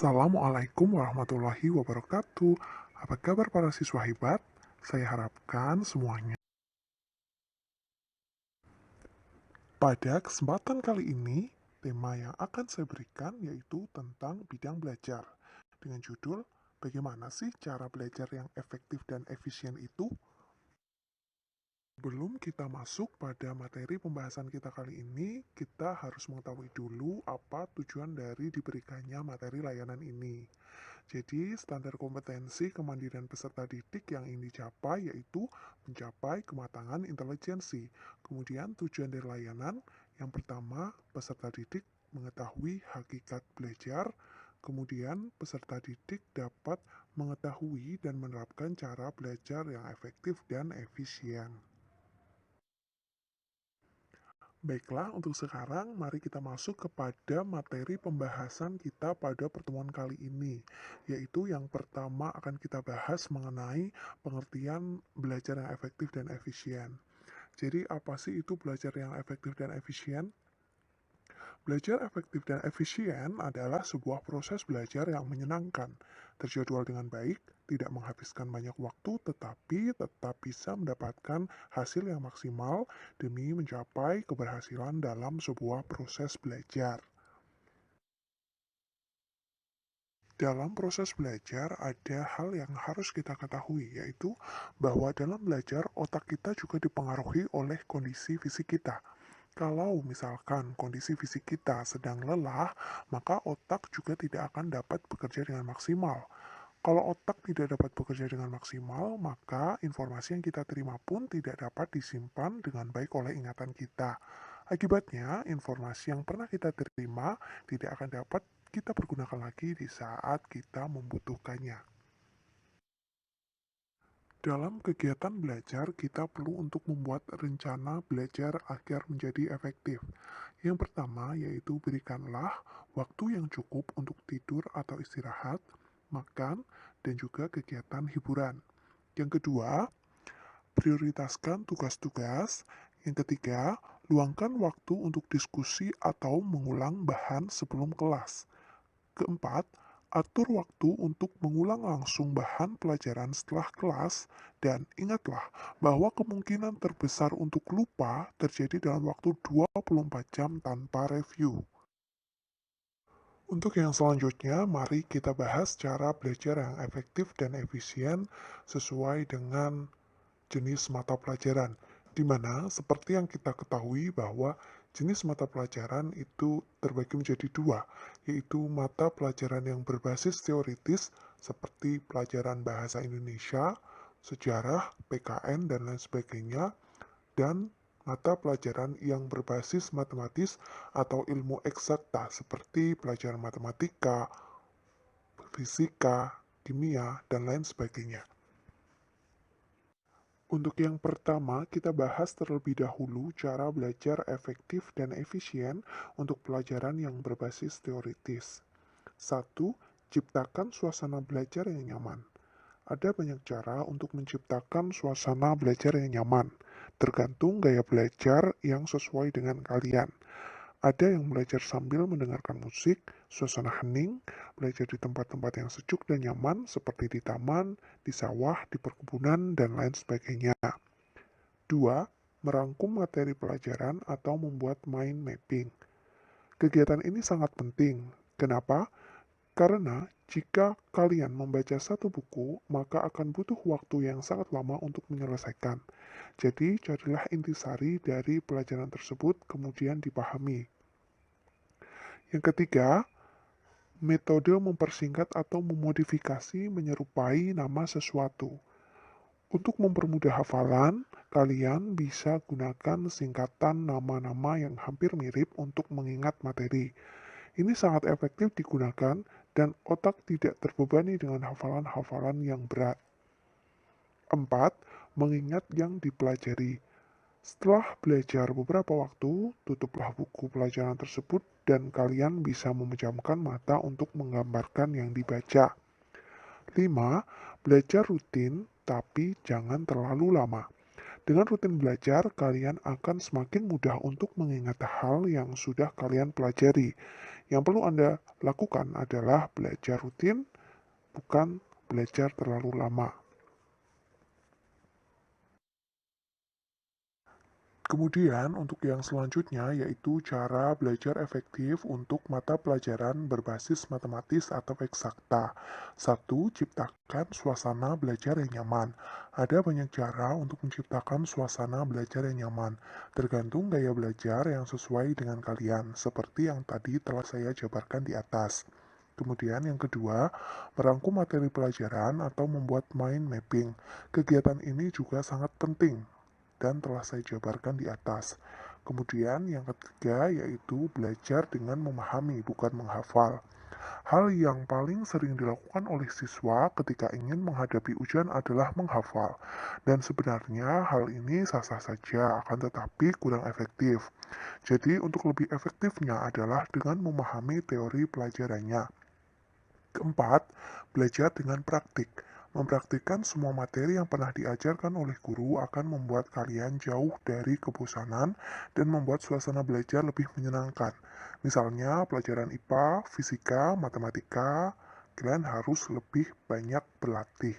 Assalamualaikum warahmatullahi wabarakatuh. Apa kabar para siswa hebat? Saya harapkan semuanya. Pada kesempatan kali ini, tema yang akan saya berikan yaitu tentang bidang belajar. Dengan judul, bagaimana sih cara belajar yang efektif dan efisien itu? Sebelum kita masuk pada materi pembahasan kita kali ini, kita harus mengetahui dulu apa tujuan dari diberikannya materi layanan ini. Jadi, standar kompetensi kemandirian peserta didik yang ingin dicapai yaitu mencapai kematangan intelijensi. Kemudian, tujuan dari layanan yang pertama, peserta didik mengetahui hakikat belajar. Kemudian, peserta didik dapat mengetahui dan menerapkan cara belajar yang efektif dan efisien. Baiklah, untuk sekarang mari kita masuk kepada materi pembahasan kita pada pertemuan kali ini, yaitu yang pertama akan kita bahas mengenai pengertian belajar yang efektif dan efisien. Jadi, apa sih itu belajar yang efektif dan efisien? Belajar efektif dan efisien adalah sebuah proses belajar yang menyenangkan, terjadwal dengan baik, tidak menghabiskan banyak waktu, tetapi tetap bisa mendapatkan hasil yang maksimal demi mencapai keberhasilan dalam sebuah proses belajar. Dalam proses belajar, ada hal yang harus kita ketahui, yaitu bahwa dalam belajar otak kita juga dipengaruhi oleh kondisi fisik kita. Kalau misalkan kondisi fisik kita sedang lelah, maka otak juga tidak akan dapat bekerja dengan maksimal. Kalau otak tidak dapat bekerja dengan maksimal, maka informasi yang kita terima pun tidak dapat disimpan dengan baik oleh ingatan kita. Akibatnya, informasi yang pernah kita terima tidak akan dapat kita pergunakan lagi di saat kita membutuhkannya. Dalam kegiatan belajar, kita perlu untuk membuat rencana belajar agar menjadi efektif. Yang pertama yaitu berikanlah waktu yang cukup untuk tidur atau istirahat, makan, dan juga kegiatan hiburan. Yang kedua, prioritaskan tugas-tugas. Yang ketiga, luangkan waktu untuk diskusi atau mengulang bahan sebelum kelas. Keempat, atur waktu untuk mengulang langsung bahan pelajaran setelah kelas, dan ingatlah bahwa kemungkinan terbesar untuk lupa terjadi dalam waktu 24 jam tanpa review. Untuk yang selanjutnya, mari kita bahas cara belajar yang efektif dan efisien sesuai dengan jenis mata pelajaran, di mana seperti yang kita ketahui bahwa jenis mata pelajaran itu terbagi menjadi dua, yaitu mata pelajaran yang berbasis teoritis seperti pelajaran bahasa Indonesia, sejarah, PKN, dan lain sebagainya, dan mata pelajaran yang berbasis matematis atau ilmu eksakta seperti pelajaran matematika, fisika, kimia, dan lain sebagainya. Untuk yang pertama, kita bahas terlebih dahulu cara belajar efektif dan efisien untuk pelajaran yang berbasis teoritis. 1. Ciptakan suasana belajar yang nyaman. Ada banyak cara untuk menciptakan suasana belajar yang nyaman, tergantung gaya belajar yang sesuai dengan kalian. Ada yang belajar sambil mendengarkan musik, suasana hening, belajar di tempat-tempat yang sejuk dan nyaman seperti di taman, di sawah, di perkebunan, dan lain sebagainya. 2. Merangkum materi pelajaran atau membuat mind mapping. Kegiatan ini sangat penting. Kenapa? Karena jika kalian membaca satu buku, maka akan butuh waktu yang sangat lama untuk menyelesaikan. Jadi, carilah intisari dari pelajaran tersebut, kemudian dipahami. Yang ketiga, metode mempersingkat atau memodifikasi menyerupai nama sesuatu. Untuk mempermudah hafalan, kalian bisa gunakan singkatan nama-nama yang hampir mirip untuk mengingat materi. Ini sangat efektif digunakan dan otak tidak terbebani dengan hafalan-hafalan yang berat. 4. Mengingat yang dipelajari. Setelah belajar beberapa waktu, tutuplah buku pelajaran tersebut dan kalian bisa memejamkan mata untuk menggambarkan yang dibaca. 5. Belajar rutin, tapi jangan terlalu lama. Dengan rutin belajar, kalian akan semakin mudah untuk mengingat hal yang sudah kalian pelajari. Yang perlu Anda lakukan adalah belajar rutin, bukan belajar terlalu lama. Kemudian, untuk yang selanjutnya yaitu cara belajar efektif untuk mata pelajaran berbasis matematis atau eksakta. 1. Ciptakan suasana belajar yang nyaman. Ada banyak cara untuk menciptakan suasana belajar yang nyaman, tergantung gaya belajar yang sesuai dengan kalian, seperti yang tadi telah saya jabarkan di atas. Kemudian yang kedua, merangkum materi pelajaran atau membuat mind mapping. Kegiatan ini juga sangat penting dan telah saya jabarkan di atas. Kemudian yang ketiga yaitu belajar dengan memahami, bukan menghafal. Hal yang paling sering dilakukan oleh siswa ketika ingin menghadapi ujian adalah menghafal. Dan sebenarnya hal ini sah-sah saja, akan tetapi kurang efektif. Jadi untuk lebih efektifnya adalah dengan memahami teori pelajarannya. Keempat, belajar dengan praktik. Mempraktikkan semua materi yang pernah diajarkan oleh guru akan membuat kalian jauh dari kebosanan dan membuat suasana belajar lebih menyenangkan. Misalnya, pelajaran IPA, fisika, matematika, kalian harus lebih banyak berlatih.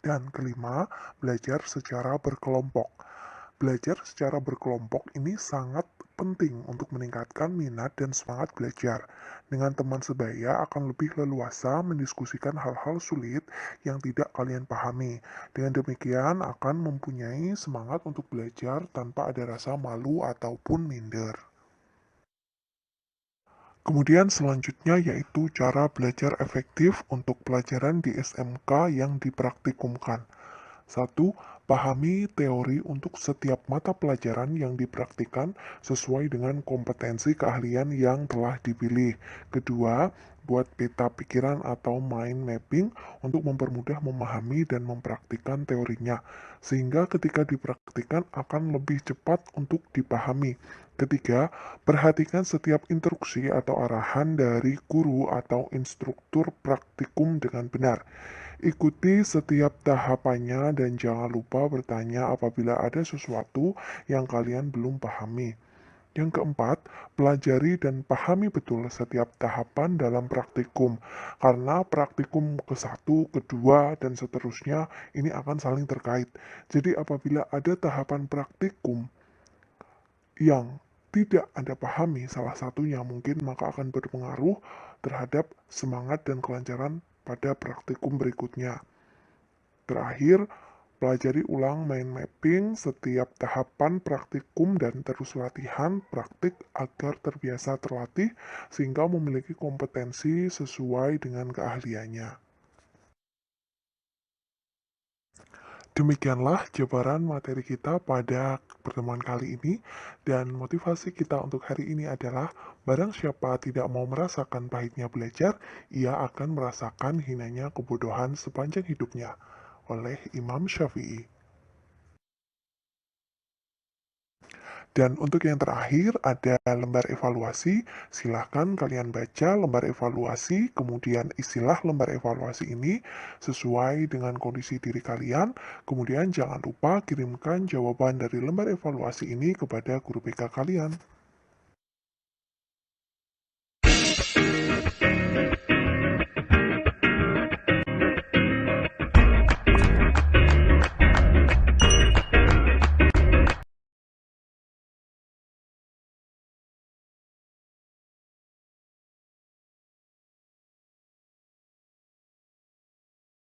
Dan kelima, belajar secara berkelompok. Belajar secara berkelompok ini sangat penting untuk meningkatkan minat dan semangat belajar. Dengan teman sebaya akan lebih leluasa mendiskusikan hal-hal sulit yang tidak kalian pahami. Dengan demikian akan mempunyai semangat untuk belajar tanpa ada rasa malu ataupun minder. Kemudian selanjutnya yaitu cara belajar efektif untuk pelajaran di SMK yang dipraktikumkan. 1. Pahami teori untuk setiap mata pelajaran yang dipraktikkan sesuai dengan kompetensi keahlian yang telah dipilih. Kedua, buat peta pikiran atau mind mapping untuk mempermudah memahami dan mempraktikkan teorinya, sehingga ketika dipraktikkan akan lebih cepat untuk dipahami. Ketiga, perhatikan setiap instruksi atau arahan dari guru atau instruktur praktikum dengan benar. Ikuti setiap tahapannya dan jangan lupa bertanya apabila ada sesuatu yang kalian belum pahami. Yang keempat, pelajari dan pahami betul setiap tahapan dalam praktikum, karena praktikum ke-1, kedua, dan seterusnya ini akan saling terkait. Jadi apabila ada tahapan praktikum yang tidak Anda pahami salah satunya mungkin maka akan berpengaruh terhadap semangat dan kelancaran pada praktikum berikutnya. Terakhir, pelajari ulang mind mapping setiap tahapan praktikum dan terus latihan praktik agar terbiasa terlatih sehingga memiliki kompetensi sesuai dengan keahliannya. Demikianlah jabaran materi kita pada pertemuan kali ini, dan motivasi kita untuk hari ini adalah barang siapa tidak mau merasakan pahitnya belajar, ia akan merasakan hinanya kebodohan sepanjang hidupnya. Oleh Imam Syafi'i. Dan untuk yang terakhir ada lembar evaluasi, silahkan kalian baca lembar evaluasi, kemudian isilah lembar evaluasi ini sesuai dengan kondisi diri kalian, kemudian jangan lupa kirimkan jawaban dari lembar evaluasi ini kepada guru BK kalian.